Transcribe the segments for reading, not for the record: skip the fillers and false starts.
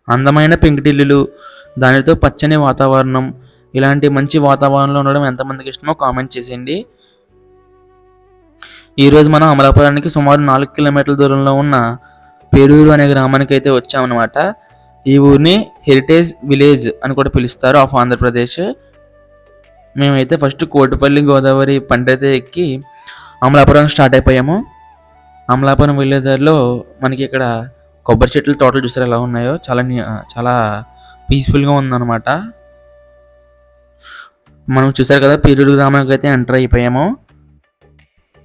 అందమైన పెంకుటిల్లులు, దానితో పచ్చని వాతావరణం, ఇలాంటి మంచి వాతావరణంలో ఉండడం ఎంతమందికి ఇష్టమో కామెంట్ చేసేయండి. ఈరోజు మనం అమలాపురానికి సుమారు 4 కిలోమీటర్ల దూరంలో ఉన్న పేరూరు అనే గ్రామానికి అయితే వచ్చామన్నమాట. ఈ ఊరిని హెరిటేజ్ విలేజ్ అని కూడా పిలుస్తారు ఆఫ్ ఆంధ్రప్రదేశ్. మేమైతే ఫస్ట్ కోటిపల్లి గోదావరి పంటైతే ఎక్కి అమలాపురం స్టార్ట్ అయిపోయాము. అమలాపురం వెళ్ళే దారిలో మనకి ఇక్కడ కొబ్బరి చెట్ల తోటలు చూసారు ఎలా ఉన్నాయో, చాలా పీస్ఫుల్గా ఉందన్నమాట. మనం చూసారు కదా పేరూరు గ్రామానికి అయితే ఎంటర్ అయిపోయాము.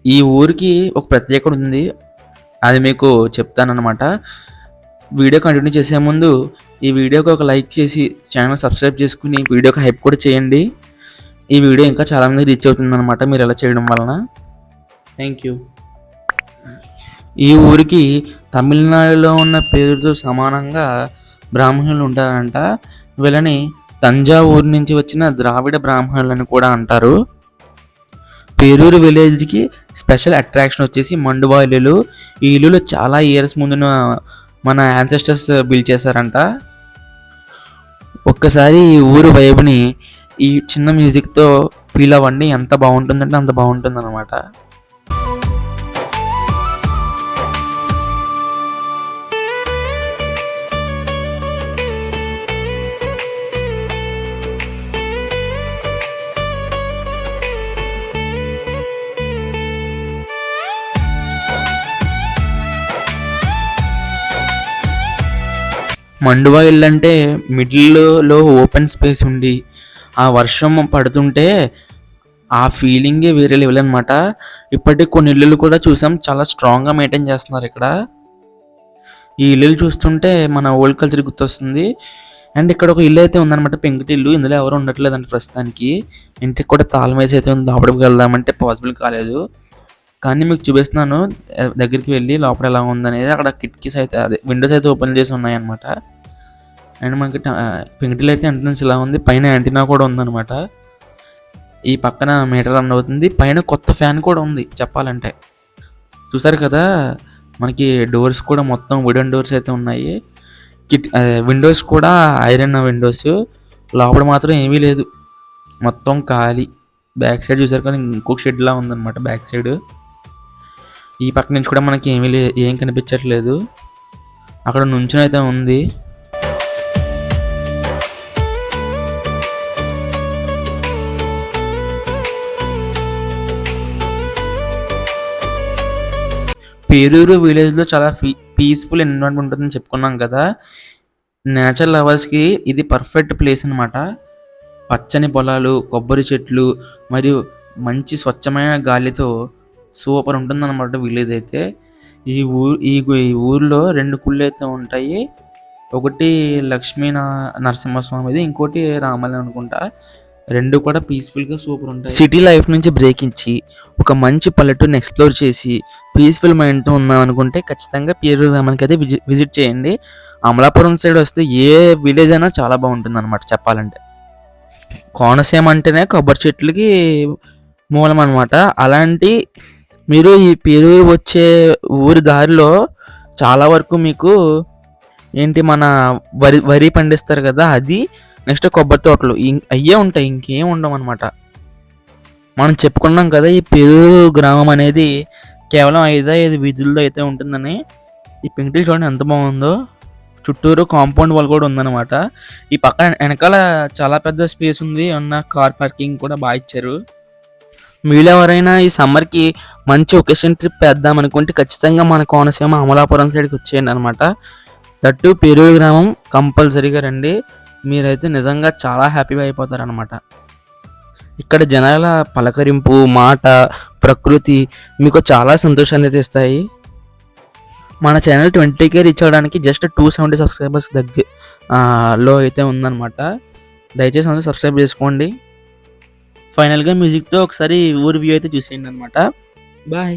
ఈ ఊరికి ఒక ప్రత్యేకత ఉంది, అది మీకు చెప్తానన్నమాట. వీడియో కంటిన్యూ చేసే ముందు ఈ వీడియోకి ఒక లైక్ చేసి ఛానల్ సబ్స్క్రైబ్ చేసుకుని వీడియోకి హైప్ కూడా చేయండి. ఈ వీడియో ఇంకా చాలామంది రీచ్ అవుతుంది అనమాట మీరు ఎలా చేయడం వలన. Thank you. ఈ ఊరికి తమిళనాడులో ఉన్న పేరుతో సమానంగా బ్రాహ్మణులు ఉంటారంట. వీళ్ళని తంజావూరు నుంచి వచ్చిన ద్రావిడ బ్రాహ్మణులని కూడా అంటారు. పేరూరు విలేజ్కి స్పెషల్ అట్రాక్షన్ వచ్చేసి మండువా ఇల్లులు. ఈ ఇల్లులు చాలా ఇయర్స్ ముందున మన యాన్సెస్టర్స్ బిల్డ్ చేశారంట. ఒక్కసారి ఈ ఊరు వైబ్ని ఈ చిన్న మ్యూజిక్తో ఫీల్ అవ్వండి, ఎంత బాగుంటుందంటే అంత బాగుంటుంది అనమాట. మండువా ఇల్లు అంటే మిడిల్లో ఓపెన్ స్పేస్ ఉండి ఆ వర్షం పడుతుంటే ఆ ఫీలింగే వేరే లెవెల్ అనమాట. ఇప్పటికి కొన్ని ఇల్లులు కూడా చూసాం, చాలా స్ట్రాంగ్గా మెయింటైన్ చేస్తున్నారు ఇక్కడ. ఈ ఇల్లులు చూస్తుంటే మన ఓల్డ్ కల్చర్ గుర్తొస్తుంది. అండ్ ఇక్కడ ఒక ఇల్లు అయితే ఉందన్నమాట, పెంకుటిల్లు. ఇందులో ఎవరు ఉండట్లేదండి ప్రస్తుతానికి. ఇంటికి కూడా తాళం వేసి అయితే ఉంది, లోపలికి వెళ్దామంటే పాసిబుల్ కాలేదు. కానీ మీకు చూపిస్తున్నాను దగ్గరికి వెళ్ళి లోపల ఎలా ఉందనేది. అక్కడ కిటికీస్ అయితే అదే విండోస్ అయితే ఓపెన్ చేసి ఉన్నాయన్నమాట. అండ్ మనకి పెంకుటిల్లు అయితే ఎంట్రన్స్ ఇలా ఉంది, పైన యాంటీనా కూడా ఉందన్నమాట. ఈ పక్కన మీటర్ రన్ అవుతుంది, పైన కొత్త ఫ్యాన్ కూడా ఉంది చెప్పాలంటే. చూసారు కదా మనకి డోర్స్ కూడా మొత్తం వుడెన్ డోర్స్ అయితే ఉన్నాయి. విండోస్ కూడా ఐరన్ విండోస్. లోపల మాత్రం ఏమీ లేదు, మొత్తం ఖాళీ. బ్యాక్ సైడ్ చూసారు కానీ ఇంకొక షెడ్ లా ఉందన్నమాట బ్యాక్ సైడ్. ఈ పక్క నుంచి కూడా మనకి ఏం కనిపించట్లేదు. అక్కడ నుంచుని అయితే ఉంది. పేరూరు విలేజ్లో చాలా పీస్ఫుల్ ఎన్విరాన్మెంట్ ఉంటుందని చెప్పుకున్నాం కదా. నేచర్ లవర్స్కి ఇది పర్ఫెక్ట్ ప్లేస్ అనమాట. పచ్చని పొలాలు, కొబ్బరి చెట్లు మరియు మంచి స్వచ్ఛమైన గాలితో సూపర్ ఉంటుందన్నమాట విలేజ్ అయితే. ఈ ఊరిలో 2 గుళ్ళు అయితే ఉంటాయి. ఒకటి లక్ష్మీ నరసింహస్వామిది, ఇంకోటి రామాలయం అనుకుంటా. 2 కూడా పీస్ఫుల్గా సూపర్ ఉంటాయి. సిటీ లైఫ్ నుంచి బ్రేక్ ఇచ్చి ఒక మంచి పల్లెటూరుని ఎక్స్ప్లోర్ చేసి పీస్ఫుల్ మైండ్తో ఉన్నాం అనుకుంటే ఖచ్చితంగా పేరూరు గ్రామానికి అయితే విజిట్ చేయండి. అమలాపురం సైడ్ వస్తే ఏ విలేజ్ అయినా చాలా బాగుంటుంది అనమాట చెప్పాలంటే. కోనసీమ అంటేనే కొబ్బరి చెట్లకి మూలం అనమాట. అలాంటి మీరు ఈ పేరూరు వచ్చే ఊరి దారిలో చాలా వరకు మీకు మన వరి పండిస్తారు కదా, అది నెక్స్ట్ కొబ్బరి తోటలు అయ్యే ఉంటాయి, ఇంకేం ఉండవు అనమాట. మనం చెప్పుకున్నాం కదా ఈ పేరూరు గ్రామం అనేది కేవలం 5 వీధుల్లో అయితే ఉంటుందని. ఈ పెంకుటిల్లు చూడండి ఎంత బాగుందో, చుట్టూరు కాంపౌండ్ వాల్ కూడా ఉందన్నమాట. ఈ పక్కన వెనకాల చాలా పెద్ద స్పేస్ ఉంది, కార్ పార్కింగ్ కూడా బాగా ఇచ్చారు. మీలో ఎవరైనా ఈ సమ్మర్కి మంచి ఒకేషన్ ట్రిప్ వేద్దాం అనుకుంటే ఖచ్చితంగా మన కోనసీమ అమలాపురం సైడ్కి వచ్చేయండి అనమాట. దట్టు పేరూరు గ్రామం కంపల్సరీగా రండి, మీరైతే నిజంగా చాలా హ్యాపీగా అయిపోతారు అనమాట. ఇక్కడ జనాల పలకరింపు, మాట, ప్రకృతి మీకు చాలా సంతోషాన్ని అయితే ఇస్తాయి. మన ఛానల్ 20K రీచ్ అవ్వడానికి జస్ట్ 270 సబ్స్క్రైబర్స్ లో అయితే ఉందన్నమాట. దయచేసి అందరూ సబ్స్క్రైబ్ చేసుకోండి. ఫైనల్గా మ్యూజిక్తో ఒకసారి ఊరి వ్యూ అయితే చూసేయండి అనమాట. బాయ్.